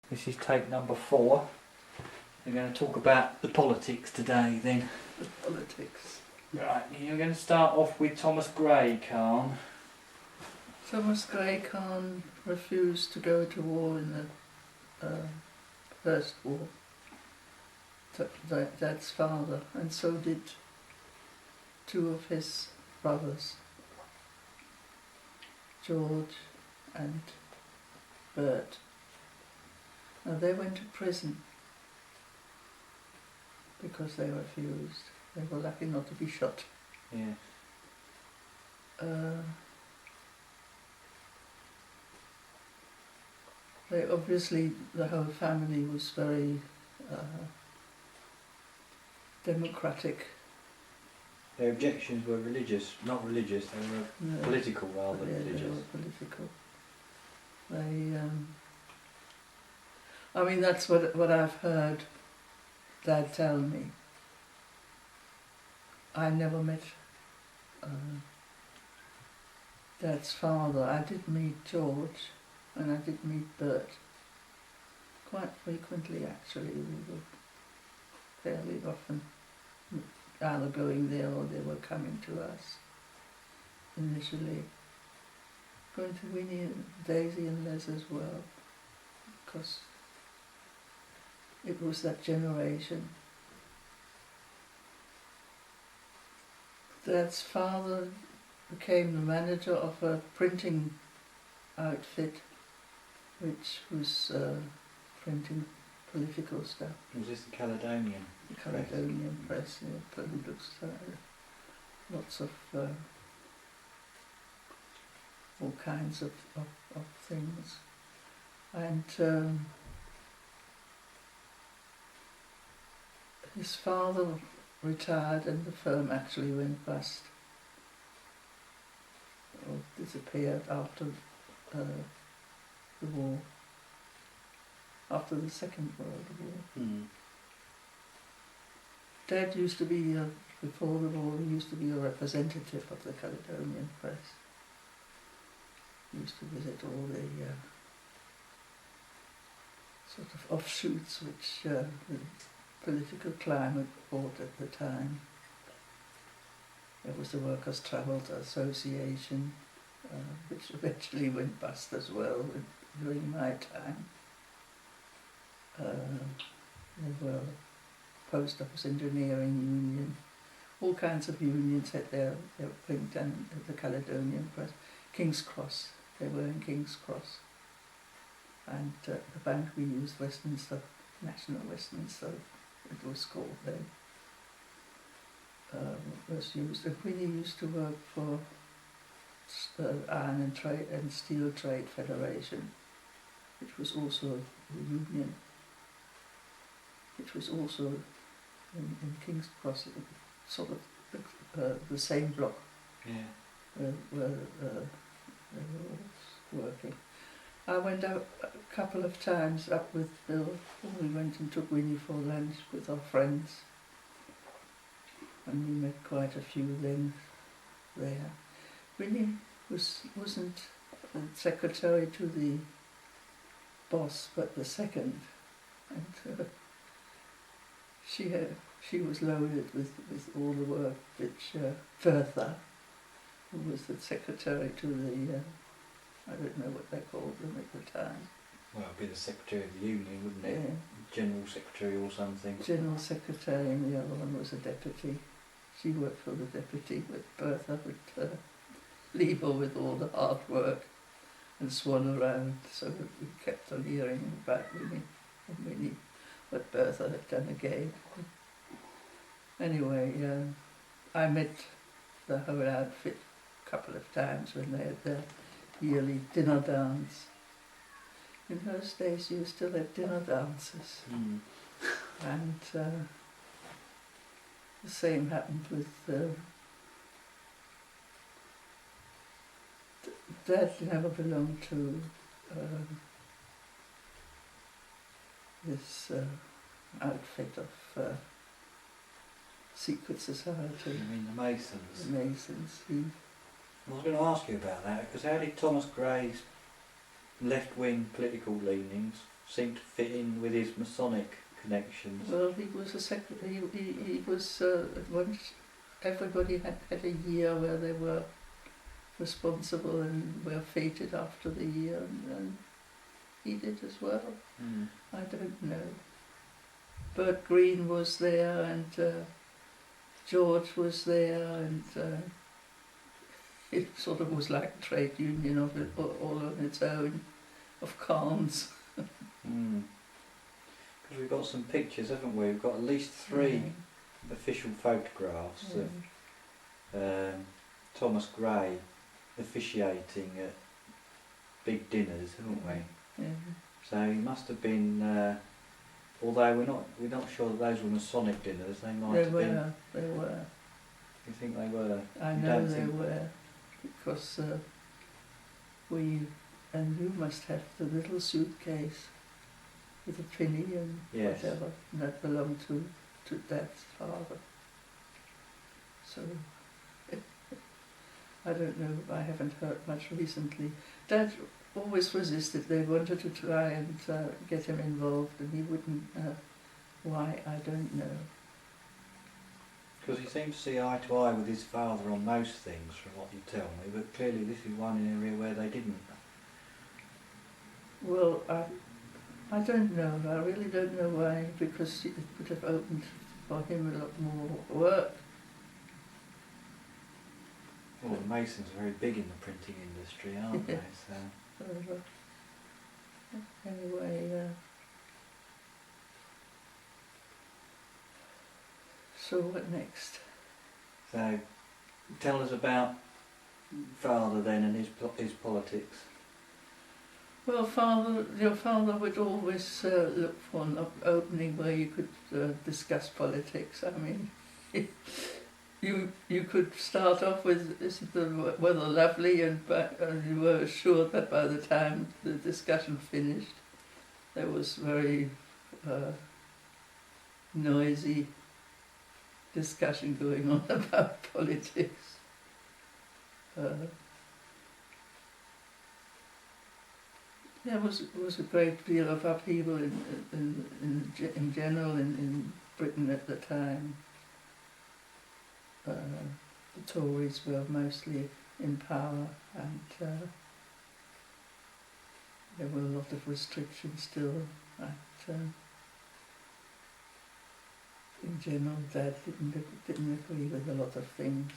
This is take number 4. We're going to talk about the politics today then. The politics. Right, you're going to start off with Thomas Gray, Khan. Thomas Gray Khan refused to go to war in the First War. Dad's father, and so did 2 of his brothers, George and Bert. Now they went to prison because they refused. They were lucky not to be shot. Yeah. They obviously, the whole family was very democratic. Their objections were religious, not religious, they were political rather than religious. They were political. They, I mean, that's what I've heard Dad tell me. I never met Dad's father. I did meet George and I did meet Bert quite frequently actually. We were fairly often either going there or they were coming to us initially. Going to Winnie and Daisy and Les as well, because it was that generation. Dad's father became the manager of a printing outfit which was printing political stuff. Was this the Caledonian? The Caledonian Press, yeah, political stuff. Lots of all kinds of things. And his father retired and the firm actually went bust, or disappeared after the war, after the Second World War. Mm. Dad used to be, before the war, he used to be a representative of the Caledonian Press. He used to visit all the sort of offshoots which the political climate brought at the time. There was the Workers' Travel Association, which eventually went bust as well during my time. There were Post Office Engineering Union, all kinds of unions had their print and the Caledonian Press. King's Cross, they were in King's Cross. And the bank we used, Westminster, National Westminster, it was called then, was used. And Winnie used to work for Iron and Steel Trade Federation, which was also a union, which was also in King's Cross, sort of the same block. Yeah. Where they were all working. I went out a couple of times up with Bill. We went and took Winnie for lunch with our friends, and we met quite a few then there. Winnie wasn't the secretary to the boss, but the second, and she was loaded with all the work which Bertha, who was the secretary to the, I don't know what they called them at the time. Well, it'd be the Secretary of the Union, wouldn't it? Yeah. General Secretary or something. General Secretary, and the other one was a deputy. She worked for the deputy, but Bertha would leave her with all the hard work and swan around, so that we kept on hearing about Winnie, what Bertha had done again. Anyway, I met the whole outfit a couple of times when they had their yearly dinner dance. In those days you still had dinner dances. Mm. And the same happened with Dad never belonged to this outfit of secret society. You mean the Masons? The Masons. I was going to ask you about that, because how did Thomas Gray's left-wing political leanings seemed to fit in with his Masonic connections. Well, he was a secretary. He was once. Everybody had a year where they were responsible and were fated after the year, and he did as well. Mm. I don't know. Bert Green was there, and George was there, and it sort of was like a trade union of it, all on its own, of Carnes. Mm. Because we've got some pictures, haven't we? We've got at least 3 official photographs of Thomas Gray officiating at big dinners, haven't we? Yeah. So he must have been. Although we're not sure that those were Masonic dinners. They might have been. They were. You think they were? I You know don't they think- were, because and you must have the little suitcase with a penny and Yes. whatever, and that belonged to Dad's father. So, I don't know, I haven't heard much recently. Dad always resisted. They wanted to try and get him involved, and he wouldn't. Why, I don't know. Because he seemed to see eye to eye with his father on most things, from what you tell me. But clearly, this is one area where they didn't. Well, I don't know. I really don't know why, because it would have opened for him a lot more work. Well, the Masons are very big in the printing industry, aren't they? So. Anyway, so what next? So, tell us about father then and his politics. Well, your father would always look for an opening where you could discuss politics. I mean, you could start off with, isn't the weather lovely, and you were assured that by the time the discussion finished, there was very noisy discussion going on about politics. There was a great deal of upheaval in general in Britain at the time. The Tories were mostly in power, and there were a lot of restrictions still. In general, Dad didn't agree with a lot of things.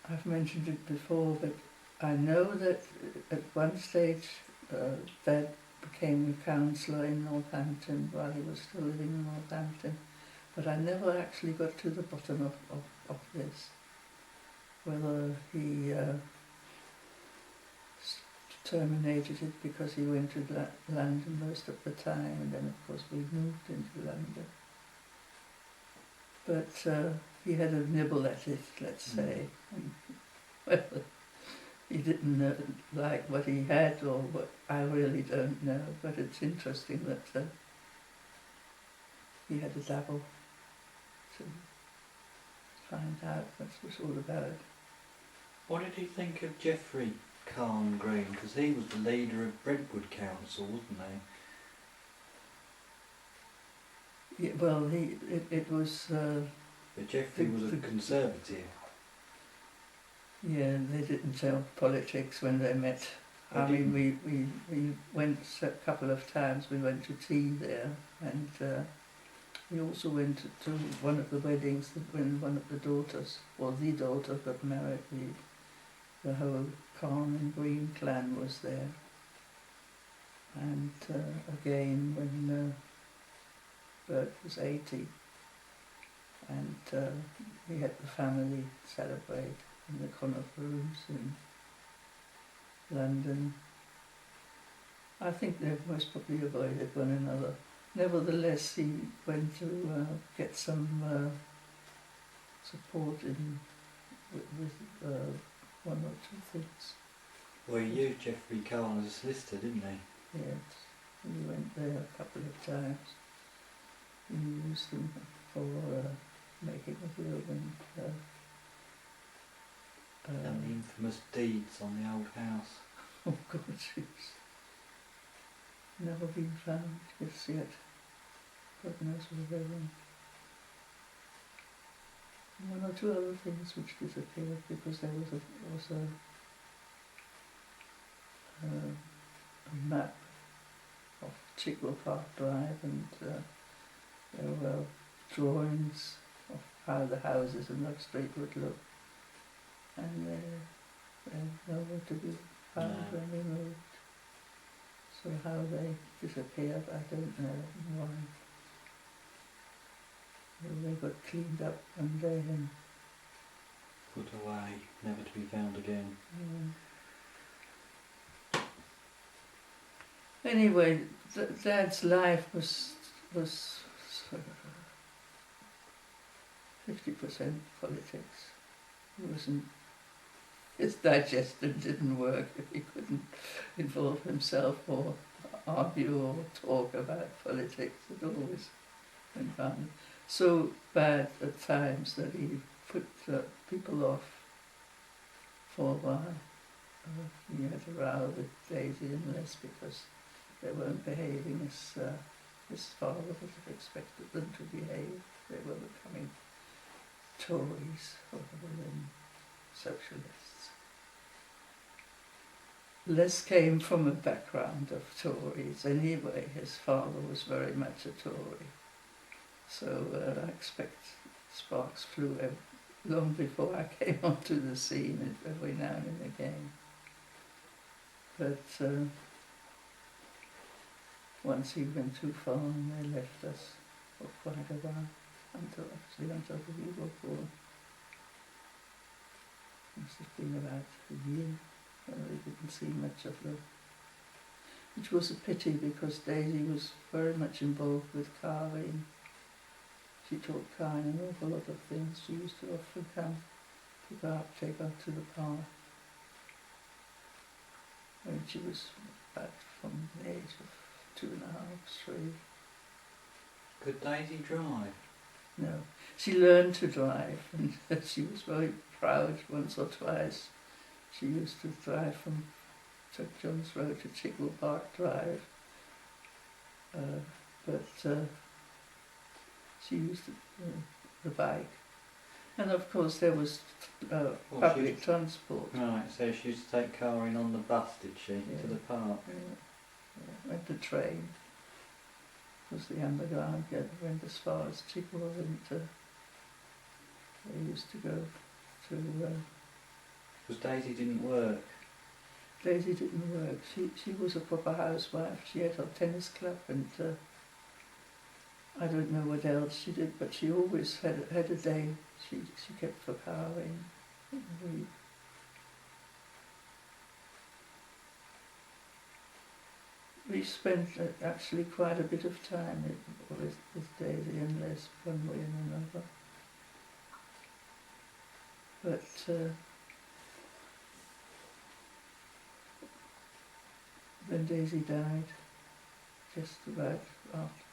I've mentioned it before, but I know that at one stage Dad became a councillor in Northampton while he was still living in Northampton, but I never actually got to the bottom of this, whether he terminated it because he went to London most of the time, and then of course we moved into London. But he had a nibble at it, let's say. And, well, he didn't like what he had, or what, I really don't know, but it's interesting that he had a dabble to find out what it was all about. What did he think of Geoffrey Carn Green? Because he was the leader of Brentwood Council, wasn't he? Yeah, well, it was... But Geoffrey was a Conservative. Yeah, they didn't tell politics when they met. They I mean, we went a couple of times, we went to tea there, and we also went to one of the weddings when one of the daughters, or the daughter, got married. The whole Carn and Green clan was there. And again, when Bert was 80, and we had the family celebrate in the Connaught Rooms in London. I think they most probably avoided one another. Nevertheless, he went to get some support with one or two things. Well, he used Geoffrey Carn as a solicitor, didn't he? Yes, we went there a couple of times. He used them for making a will And the infamous deeds on the old house. oh God, yes. never been found just yet. God knows where they went. And one or two other things which disappeared because there was a map of Chigwell Park Drive, and there were drawings of how the houses in that street would look, and they're nowhere to be found when they moved. So how they disappeared, I don't know why. They got cleaned up one day and put away, never to be found again. Anyway, Dad's life was 50% politics. He wasn't. His digestion didn't work if he couldn't involve himself or argue or talk about politics. It always went on so bad at times that he put people off for a while. He had a row with Daisy and Les because they weren't behaving as his father would have expected them to behave. They were becoming Tories rather than socialists. Les came from a background of Tories anyway. His father was very much a Tory. So I expect sparks flew long before I came onto the scene every now and again. But once he went too far and they left us for quite a while, until the we were born. Must have been about a year. We didn't see much of them, which was a pity because Daisy was very much involved with carving. She taught Kine an awful lot of things. She used to often come, take her to the park when she was about from the age of 2.5, 3. Could Daisy drive? No, she learned to drive, and she was very proud once or twice. She used to drive from St John's Road to Chigwell Park Drive, but she used the bike. And of course there was public transport. Right, so she used to take Cara in on the bus, did she, to the park? Yeah. Went the train. Was the underground, went as far as Chigwell, and they used to go to... Because Daisy didn't work. Daisy didn't work. She was a proper housewife. She had her tennis club, and I don't know what else she did, but she always had a day she kept for carving. We spent actually quite a bit of time with Daisy and Les one way and another. But then Daisy died, just about after.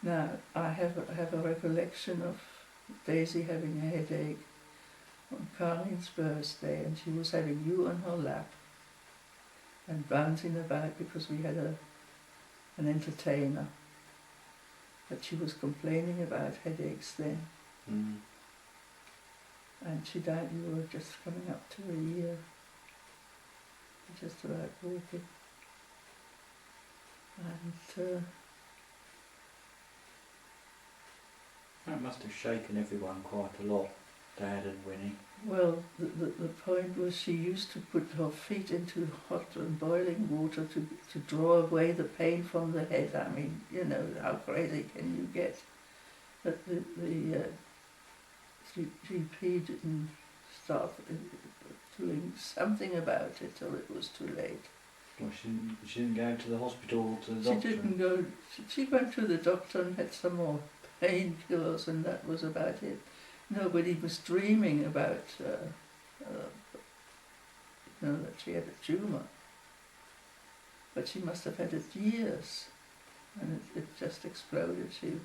Now, I have a recollection of Daisy having a headache on Carlene's birthday, and she was having you on her lap and bouncing about because we had an entertainer. But she was complaining about headaches then. Mm. And she died, you were just coming up to a year, just about walking. And that must have shaken everyone quite a lot, Dad and Winnie. well, the point was she used to put her feet into hot and boiling water to draw away the pain from the head. I mean, you know, how crazy can you get? But the GP didn't start doing something about it till it was too late. Well, she didn't go to the hospital to the doctor? She didn't go. She went to the doctor and had some more painkillers, and that was about it. Nobody was dreaming about, that she had a tumour. But she must have had it years, and it just exploded. She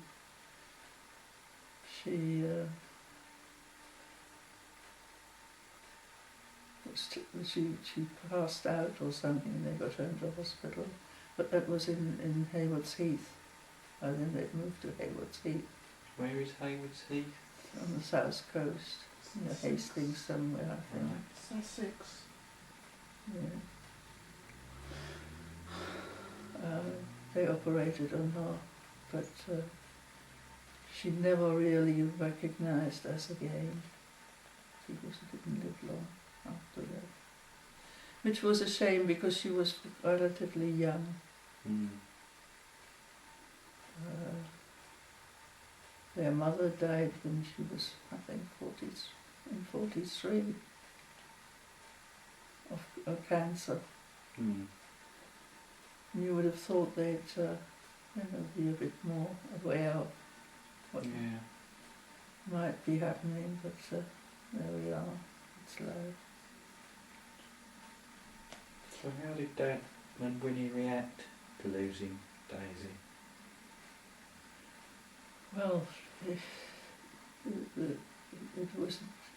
passed out or something, and they got her into hospital. but that was in Haywards Heath. And then they'd moved to Haywards Heath Where is Haywards Heath? on the south coast, near Hastings somewhere, I think. Right. Sussex. Yeah. They operated on her, but she never really recognised us again. She didn't live long after that. Which was a shame because she was relatively young. Mm. Their mother died when she was, I think, 43 of cancer. Mm. You would have thought they'd, be a bit more aware of what Yeah. might be happening, but there we are. It's life. So how did Dad and Winnie react to losing Daisy? Well, it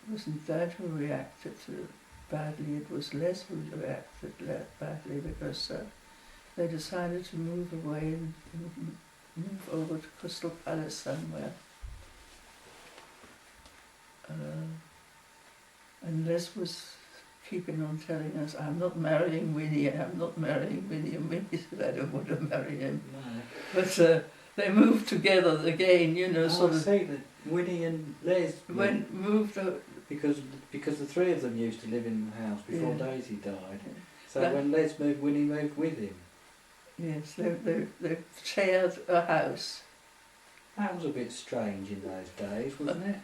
wasn't Dad who reacted to it badly. It was Les who reacted badly because they decided to move away and move over to Crystal Palace somewhere. And Les was keeping on telling us, I'm not marrying Winnie, I'm not marrying Winnie, and Winnie said, I don't want to marry him. No. But they moved together again, sort I of. see that Winnie and Les Moved out. because the three of them used to live in the house before Yeah. Daisy died. Yeah. So That- when Les moved, Winnie moved with him. Yes, they shared a house. That was a bit strange in those days, wasn't it?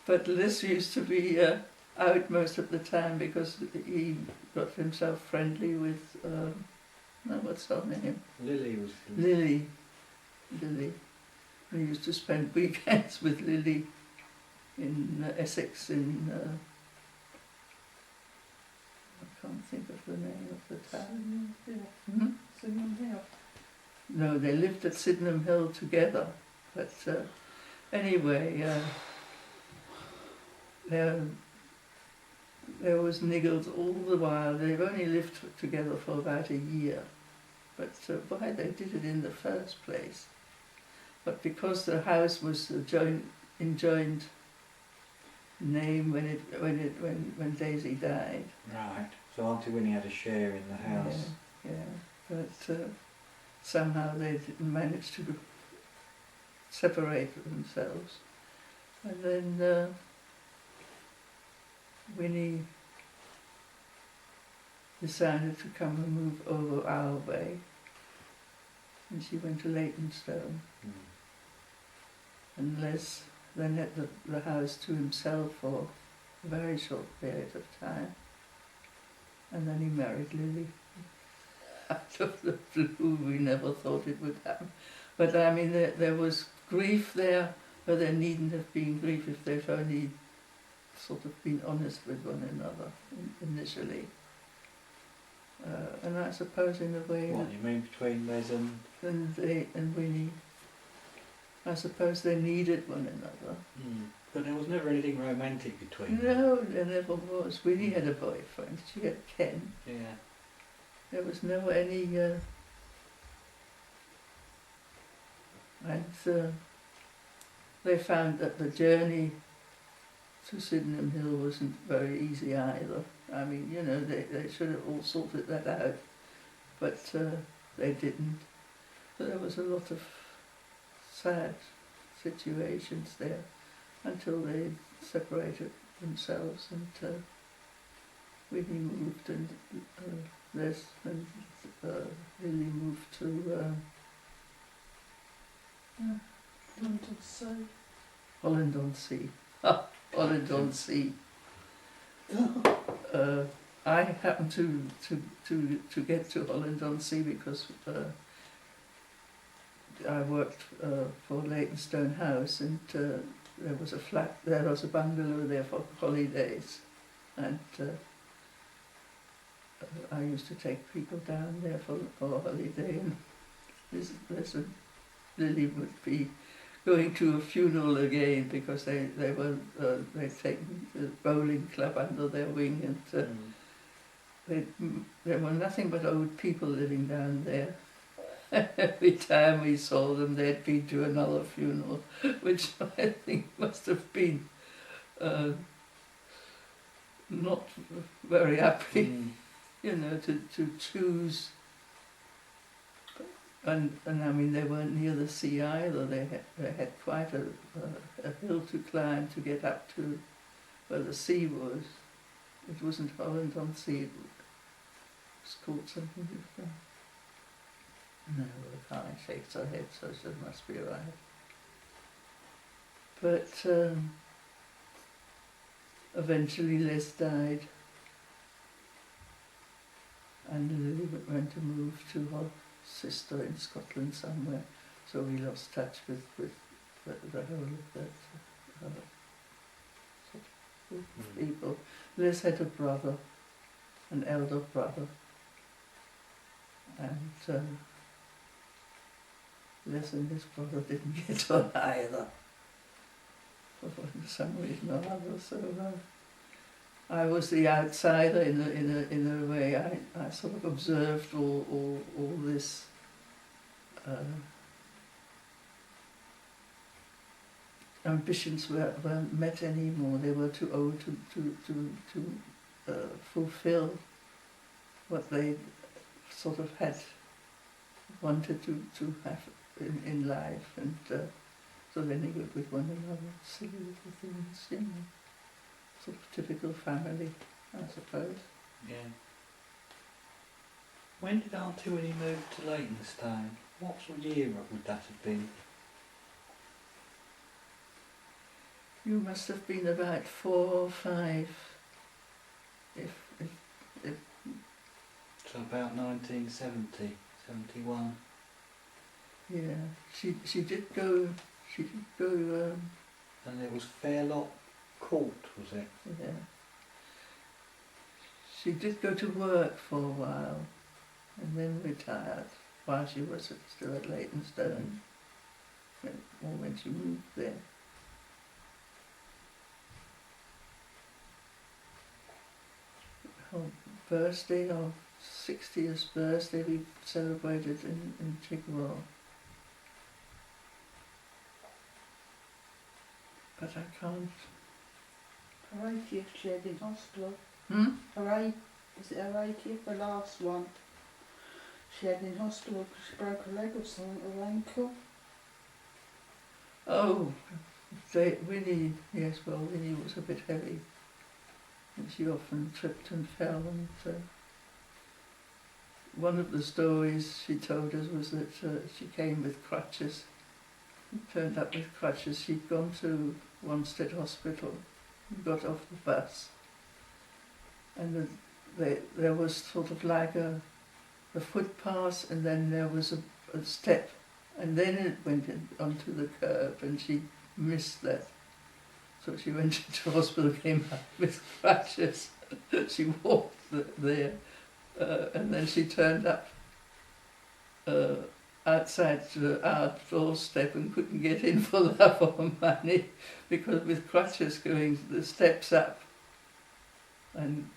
But Les used to be out most of the time because he got himself friendly with, what's her name? Lily was. Lily. We used to spend weekends with Lily in Essex I can't think of the name of the town. Sydenham Hill. No, they lived at Sydenham Hill together. But anyway, there was niggles all the while. They've only lived together for about a year. But why they did it in the first place? But because the house was in joint name when Daisy died. Right. So Auntie Winnie had a share in the house. Yeah. But somehow they didn't manage to separate themselves. And then Winnie decided to come and move over our way. And she went to Leytonstone. Mm. And Les then had the house to himself for a very short period of time. And then he married Lily. Out of the blue, we never thought it would happen. But I mean, there was grief there, but there needn't have been grief if they've only sort of been honest with one another initially. And I suppose in a way... What, you mean between Les and Winnie, I suppose they needed one another. Mm. But there was never anything romantic between them. No, there never was. Winnie had a boyfriend. She had Ken. Yeah. There was never any... they found that the journey to Sydenham Hill wasn't very easy either. I mean, they should have all sorted that out, but they didn't. So there was a lot of sad situations there until they separated themselves and Winnie moved and Les and Lily moved to London-Sea. Holland-on-Sea. Holland-on-Sea. I happened to get to Holland-on-Sea because I worked for Leytonstone House, and there was a bungalow there for holidays, and I used to take people down there for a holiday, and Lily would be going to a funeral again because they'd taken the bowling club under their wing, and there were nothing but old people living down there. Every time we saw them, they'd been to another funeral, which I think must have been not very happy, you know, to choose. And I mean, they weren't near the sea either. They had quite a hill to climb to get up to where the sea was. It wasn't Holland on Sea. It was called something different. No, Karen shakes her head, so she must be right. But eventually Les died, and Lily went to move to her sister in Scotland somewhere, so we lost touch with the whole of that sort of group of people. Les had a brother, an elder brother, and Les and his brother didn't get on either, for some reason or other. So I was the outsider in a way. I sort of observed all this ambitions weren't met anymore. They were too old to fulfill what they sort of had wanted to have in life, and so then they got with one another, silly little things, you know, sort of typical family, I suppose. Yeah. When did Auntie Winnie move to Leytonstone? What sort of year would that have been? You must have been about 4 or 5, if So about 1970, 71. yeah. She did go. And it was Fairlock Court, was it? Yeah. She did go to work for a while, and then retired while she was still at Leytonstone, or when she moved there. Her birthday, or 60th birthday, we celebrated in Chigwell. But I can't. Her 80th she had in hospital. Is it her 80th, the last one? She had in hospital because she broke a leg or something, her ankle. Oh, Winnie, yes, well, Winnie was a bit heavy. And she often tripped and fell, and one of the stories she told us was that she came with crutches, turned up with crutches. She'd gone to Wanstead Hospital, got off the bus, and there was sort of like a footpath, and then there was a step, and then it went onto the curb, and she missed that. So she went into hospital, came out with crutches. She walked there, and then she turned up outside our doorstep and couldn't get in for love or money, because with crutches going the steps up, and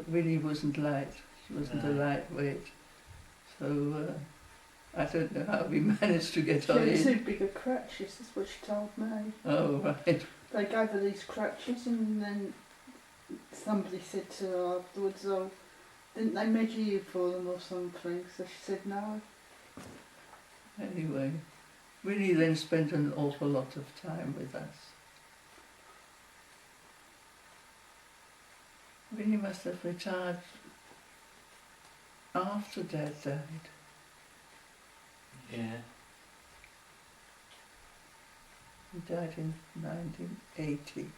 Winnie wasn't light. She wasn't a lightweight. So I don't know how we managed to get her in. She had too big a crutches, that's what she told me. Oh, right. They gave her these crutches, and then somebody said to her afterwards, oh, didn't they measure you for them or something? So she said no. Anyway, Winnie then spent an awful lot of time with us. Winnie must have retired after Dad died. Yeah. He died in 1980.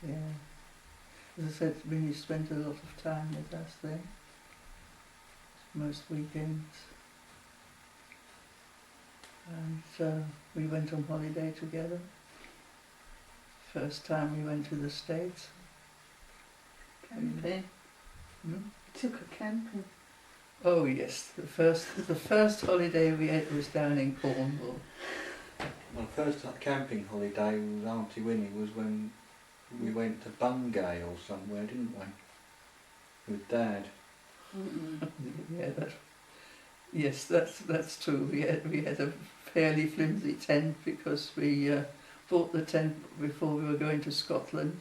Yeah. As I said, Winnie spent a lot of time with us then. Most weekends. And we went on holiday together. First time we went to the States. Camping. Took her camping. Oh yes, the first holiday we had was down in Cornwall. My first camping holiday with Auntie Winnie was when we went to Bungay or somewhere, didn't we? With Dad. Yeah, yes, that's true. We had a fairly flimsy tent because we bought the tent before we were going to Scotland.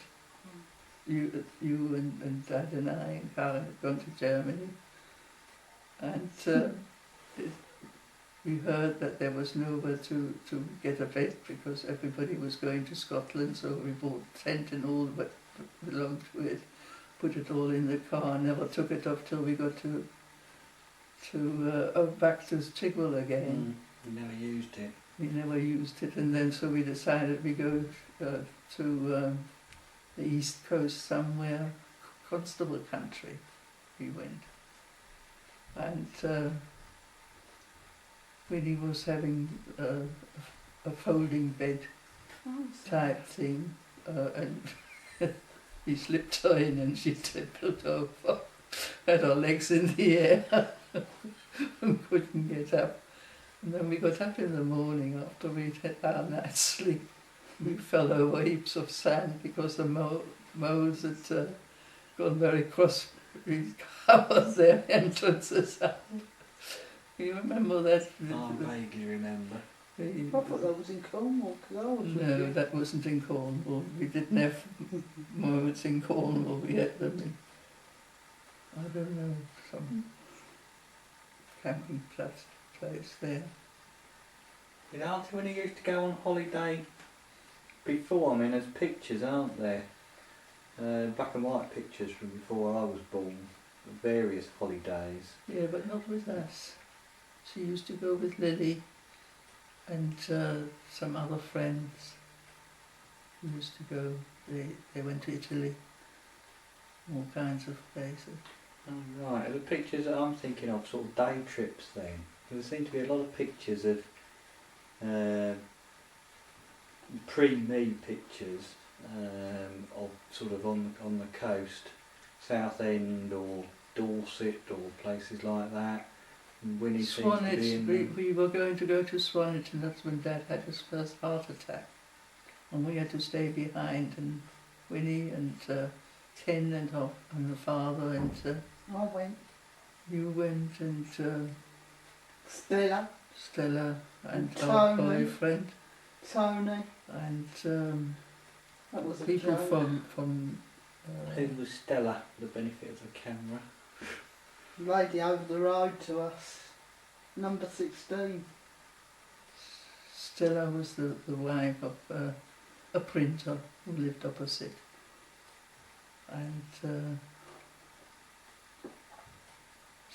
You and Dad and I and Karen had gone to Germany, and we heard that there was nowhere to get a bed because everybody was going to Scotland, so we bought a tent and all that belonged to it, put it all in the car, never took it off till we got back to Chigwell again. We never used it. We never used it, and then so we decided we go to the east coast somewhere, Constable country. We went, and Winnie was having a folding bed type thing, and he slipped her in, and she tipped over, had her legs in the air, and couldn't get up. And then we got up in the morning after we'd had our night's sleep. We fell over heaps of sand because the moles had gone very cross. We covered their entrances up. You remember that? I vaguely remember. I thought that was in Cornwall, because I was with No, you. that wasn't in Cornwall. We didn't have moles in Cornwall. We had them in, I don't know, some camping place there. You know, Auntie, when you used to go on holiday before, I mean, there's pictures, aren't there? Black and white pictures from before I was born, of various holidays. Yeah, but not with us. She used to go with Lily and some other friends who used to go. They went to Italy, all kinds of places. Oh, right, the pictures that I'm thinking of, sort of day trips then. There seem to be a lot of pictures of pre-me pictures of sort of on the coast, Southend or Dorset or places like that. And Winnie seems to be in Swanage, we were going to go to Swanage, and that's when Dad had his first heart attack. And we had to stay behind, and Winnie and Ken and the father, and I went. you went, and Stella, and Tony. our boyfriend, Tony. and That was a people joke. from Who was Stella, for the benefit of the camera? Lady over the road to us. Number 16. Stella was the wife of a printer who lived opposite, and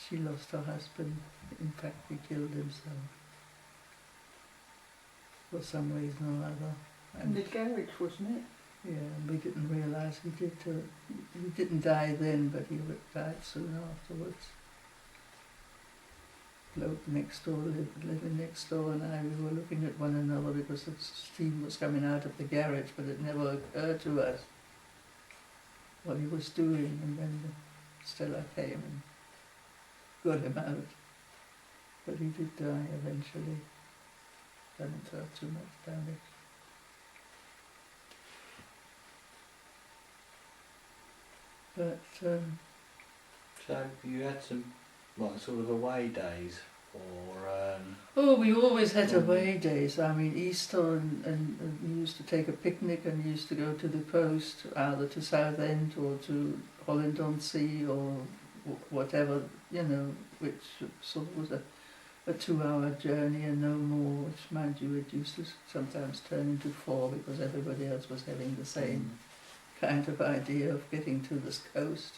she lost her husband. In fact, he killed himself for some reason or other. In the garage, wasn't it? Yeah, and we didn't realise he did. He didn't die then, but he died soon afterwards. Bloke next door, living next door, and I, we were looking at one another because the steam was coming out of the garage, but it never occurred to us what he was doing, and then Stella came and got him out. But he did die eventually. Hadn't heard too much damage. But So you had some, like, sort of away days, or oh, we always had away days. I mean, Easter, and we used to take a picnic and used to go to the coast, either to Southend or to Holland-on-Sea or whatever, you know, which sort of was a 2-hour journey and no more, which, mind you, it used to sometimes turn into 4 because everybody else was having the same kind of idea of getting to this coast.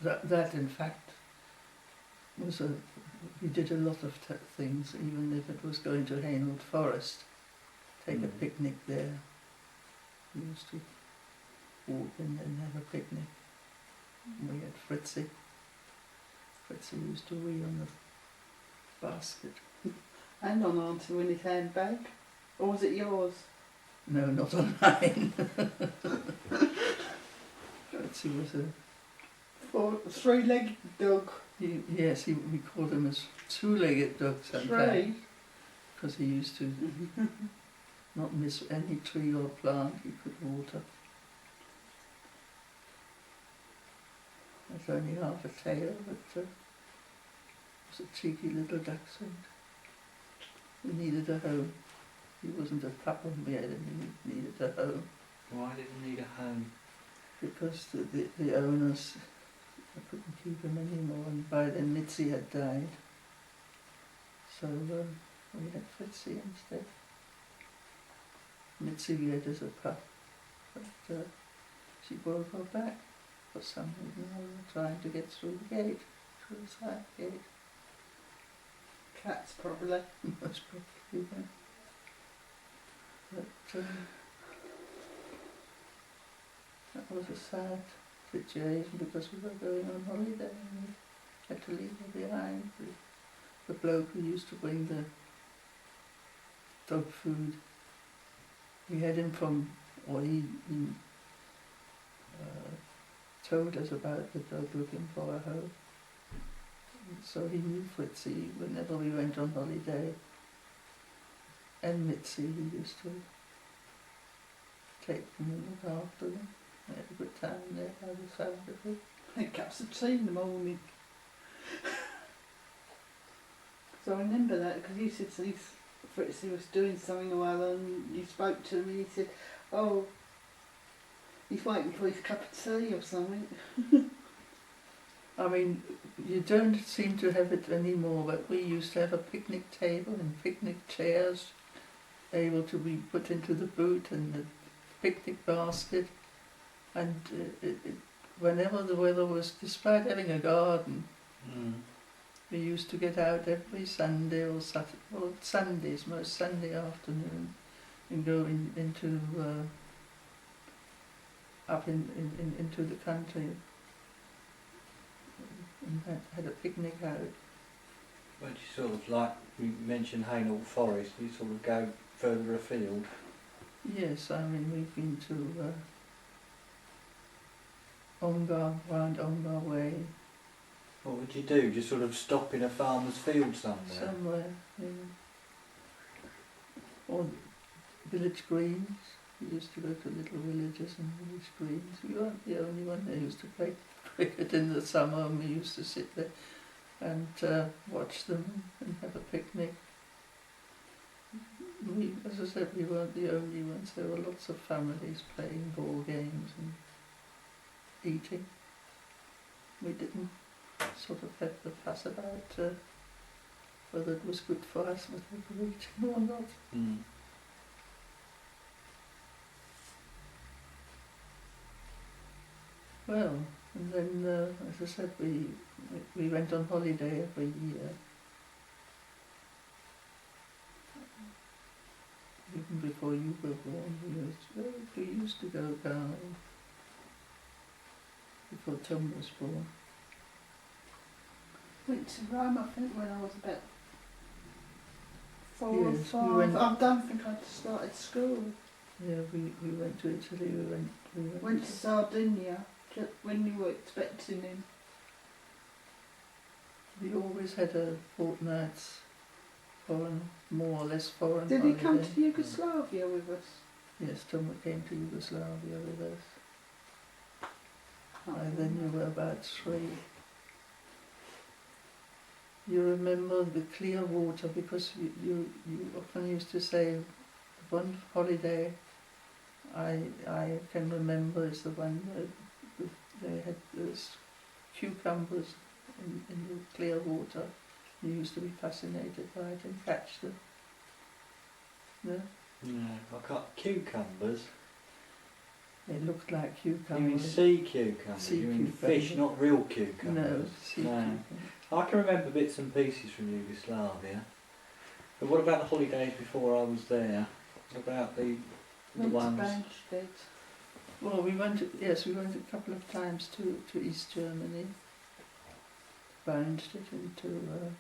That in fact was we did a lot of things, even if it was going to Hainault Forest, take a picnic there. We used to walk in and have a picnic. We had Fritzy. Fritzy used to wee on the basket. And on Auntie Winnie's handbag. Or was it yours? No, not on mine. Fritzy was a... Or a 3-legged dog. Yes, we called him a 2-legged dog sometimes. 3. because he used to not miss any tree or plant he could water. It's only half a tail, but it was a cheeky little dachshund. He needed a home. He wasn't a pup on bed and he needed a home. Why did he need a home? Because the owners couldn't keep him anymore, and by then Mitzi had died. So we had Fritzy instead. Mitzi we had as a pup, but she broke her back for some reason. I was trying to get through the gate, through the side gate. Cats probably. Most probably, yeah. But that was a sad situation because we were going on holiday and we had to leave her behind. The bloke who used to bring the dog food, we had him from, or he told us about the dog looking for a home. So he knew Fritzy whenever we went on holiday. And Mitzi, he used to take them and look after them. We had a good time there by the sound of it. I had cups of tea in the morning. So I remember that because you said Fritzy was doing something well and you spoke to him and he said, oh, he's waiting for his cup of tea or something. I mean, you don't seem to have it anymore, but we used to have a picnic table and picnic chairs able to be put into the boot and the picnic basket. And whenever the weather was, despite having a garden, we used to get out every Sunday or Saturday, well, Sundays, most Sunday afternoon, and go into up into the country and had a picnic out. Well, you sort of like, you mentioned Hainault Forest, you sort of go further afield. Yes, I mean we've been to Ongar, round Ongar Way. What would you do? Just sort of stop in a farmer's field somewhere? Somewhere, yeah. Or village greens. We used to go to little villages and village greens. We weren't the only one. They used to play cricket in the summer and we used to sit there and watch them and have a picnic. We, as I said, we weren't the only ones. There were lots of families playing ball games and eating. We didn't sort of have the fuss about whether it was good for us, whether we were eating or not. Well, and then, as I said, we went on holiday every year. Even before you were born, we used to go down before Tom was born. Went to Rome, I think, when I was about 4 or Yes, 5. we went- I don't think I'd started school. Yeah, we went to Italy. We Went to Sardinia just when you were expecting him. We always had a fortnight's foreign, more or less foreign Did he holiday. come to Yugoslavia with us? Yes, Tom came to Yugoslavia with us. Oh, And then you were about 3. You remember the clear water because you often used to say one holiday I can remember is the one where they had those cucumbers in the clear water. You used to be fascinated by it and catch them. No? No, I can't. Cucumbers? They looked like You mean cucumbers. sea cucumbers? Sea you mean cucumbers. fish, not real No, cucumbers? sea No. cucumbers. I can remember bits and pieces from Yugoslavia. But what about the holidays before I was there? About the went ones... to Banstead. Well, we went a couple of times to East Germany. Banstead and to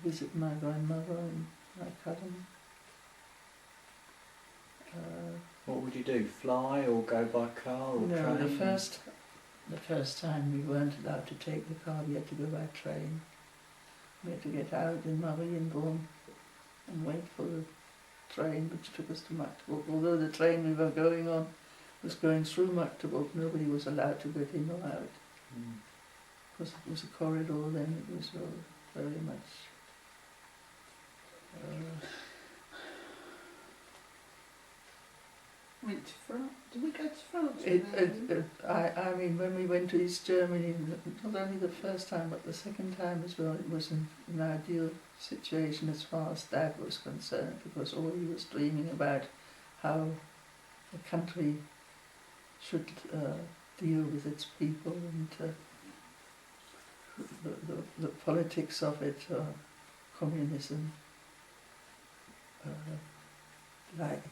visit my grandmother and my cousin. What would you do? Fly or go by car or No, train? the first time we weren't allowed to take the car, we had to go by train. We had to get out in Marienborn and wait for the train which took us to Magdeburg. Although the train we were going on was going through Magdeburg, nobody was allowed to get in or out. Because it was a corridor then, it was very much... Went to France. Did we go to France? I mean, when we went to East Germany, not only the first time but the second time as well, it was an ideal situation as far as Dad was concerned, because all he was dreaming about how a country should deal with its people and the politics of it, communism, he liked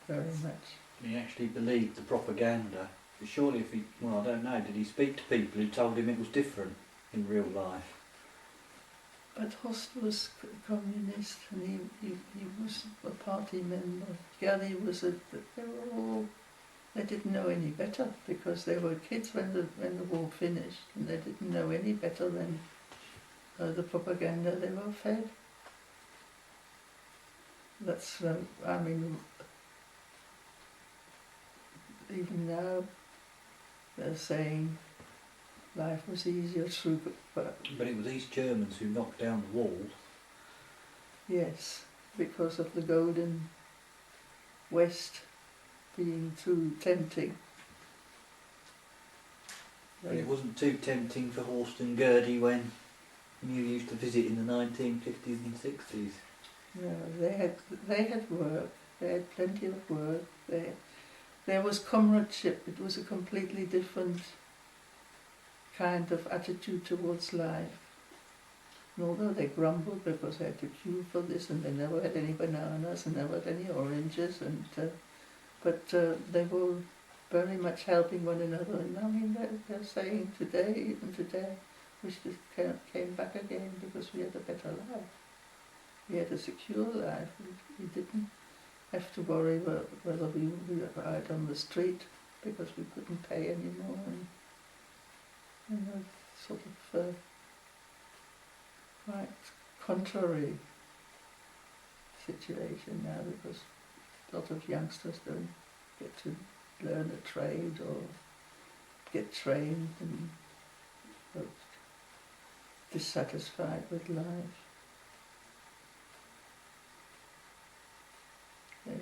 very much. He actually believed the propaganda. Surely if he, well, I don't know, did he speak to people who told him it was different in real life? But Horst was communist and he was a party member. Gary was they didn't know any better because they were kids when the war finished and they didn't know any better than the propaganda they were fed. That's, I mean, even now they're saying life was easier through... But it was these Germans who knocked down the wall. Yes, because of the Golden West being too tempting. But it wasn't too tempting for Horst and Gertie when you used to visit in the 1950s and 60s. No, they had work. They had plenty of work. There was comradeship. It was a completely different kind of attitude towards life. And although they grumbled because they had to queue for this and they never had any bananas and never had any oranges, but they were very much helping one another. And I mean, they're saying today, even today, we just came back again because we had a better life. We had a secure life. We didn't have to worry whether we were out on the street because we couldn't pay anymore. And sort of quite contrary situation now because a lot of youngsters don't get to learn a trade or get trained and are dissatisfied with life. They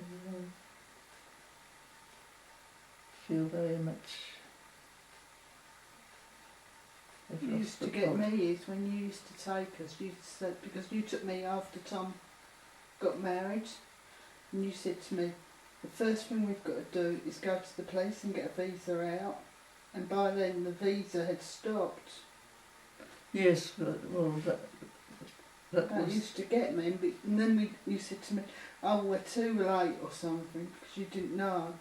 feel very much... You used to get me is when you used to take us, you said, because you took me after Tom got married, and you said to me, the first thing we've got to do is go to the police and get a visa out, and by then the visa had stopped. Yes, but, well, that used to get me, and then you said to me, oh, we're too late or something, because you didn't know.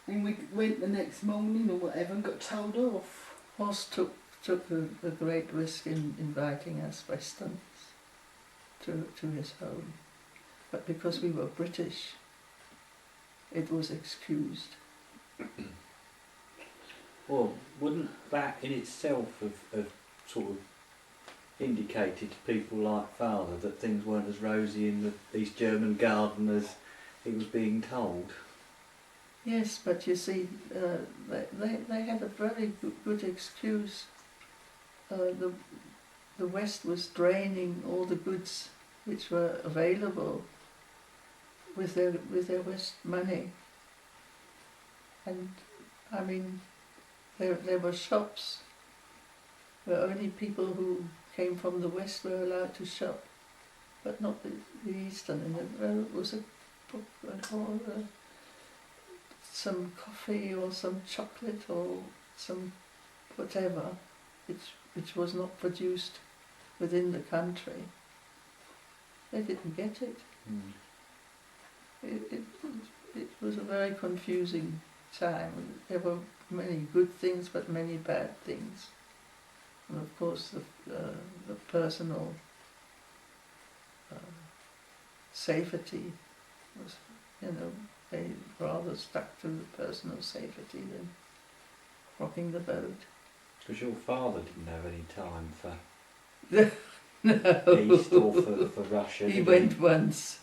And we went the next morning or whatever and got told off. Horst took a great risk in inviting us Westerns to his home. But because we were British, it was excused. Well, wouldn't that in itself have sort of indicated to people like Father that things weren't as rosy in the East German garden as he was being told? Yes, but you see, they had a very good excuse. The West was draining all the goods which were available with their West money, and I mean, there were shops where only people who came from the West were allowed to shop, but not the Eastern. And there was a book or some coffee or some chocolate or some whatever, which was not produced within the country. They didn't get it. It was a very confusing time. There were many good things, but many bad things. And of course, the personal safety was, they rather stuck to the personal safety than rocking the boat. Because your father didn't have any time for No. East or for Russia? He did went once.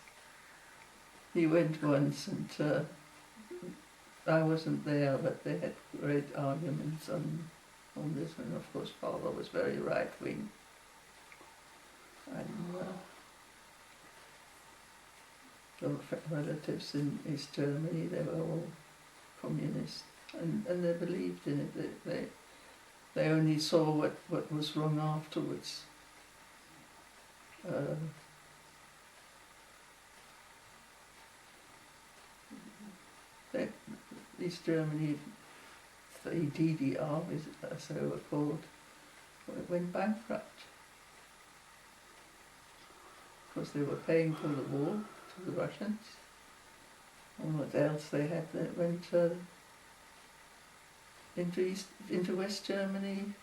He went once, and I wasn't there, but they had great arguments on this, and of course Father was very right wing, and the relatives in East Germany, they were all communist, and they believed in it. They only saw what was wrong afterwards. East Germany, the DDR, as they were called, went bankrupt because they were paying for the war to the Russians. And what else they had? They went into West Germany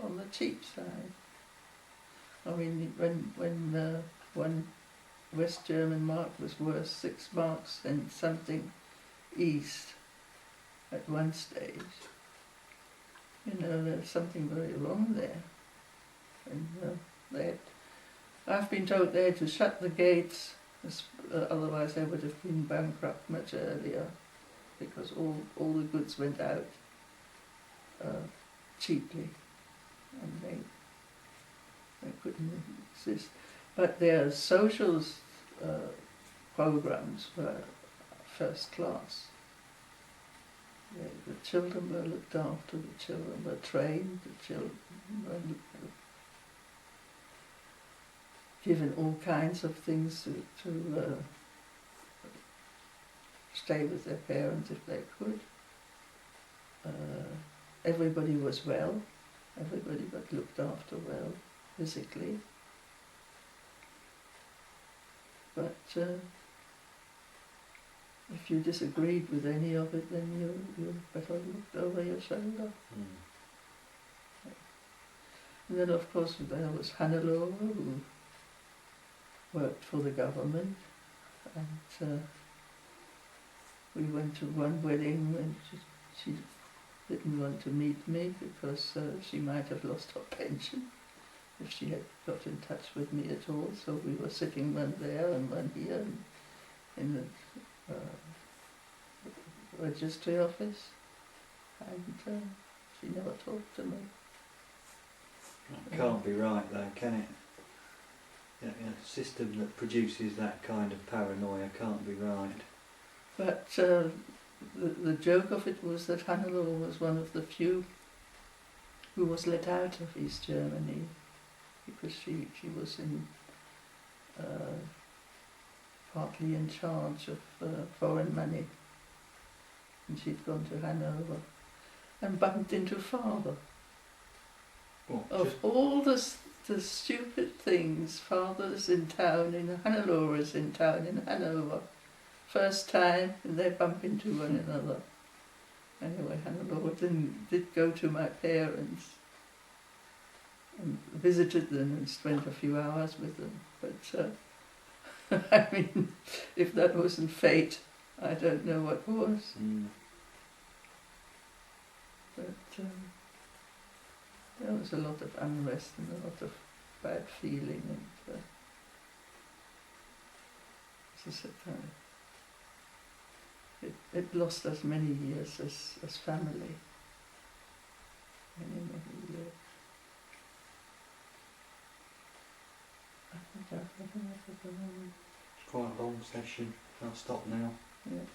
on the cheap side. I mean, when one West German mark was worth 6 marks and something East at one stage. There's something very wrong there. And I've been told they had to shut the gates, otherwise they would have been bankrupt much earlier, because all the goods went out cheaply, and they couldn't exist. But their social programs were first class. The children were looked after, the children were trained, the children were given all kinds of things to stay with their parents if they could. Everybody was well, everybody got looked after well, physically. But if you disagreed with any of it, then you better looked over your shoulder. And then of course there was Hannelore, who worked for the government, and we went to one wedding and she didn't want to meet me because she might have lost her pension if she had got in touch with me at all. So we were sitting one there and one here in the registry office, and she never talked to me. That can't be right though, can it? A system that produces that kind of paranoia can't be right. But the joke of it was that Hannelore was one of the few who was let out of East Germany, because she was partly in charge of foreign money, and she'd gone to Hanover and bumped into Father. Of all the stupid things, Father's in town, Hannelore is in town in Hanover. First time, and they bump into one another. Anyway, Hannelore did go to my parents and visited them and spent a few hours with them. But, I mean, if that wasn't fate, I don't know what was. But there was a lot of unrest and a lot of bad feeling, and as I said, it lost us many years as family. Many years. I think I've had enough at the moment. It's quite a long session. I'll stop now. Yeah.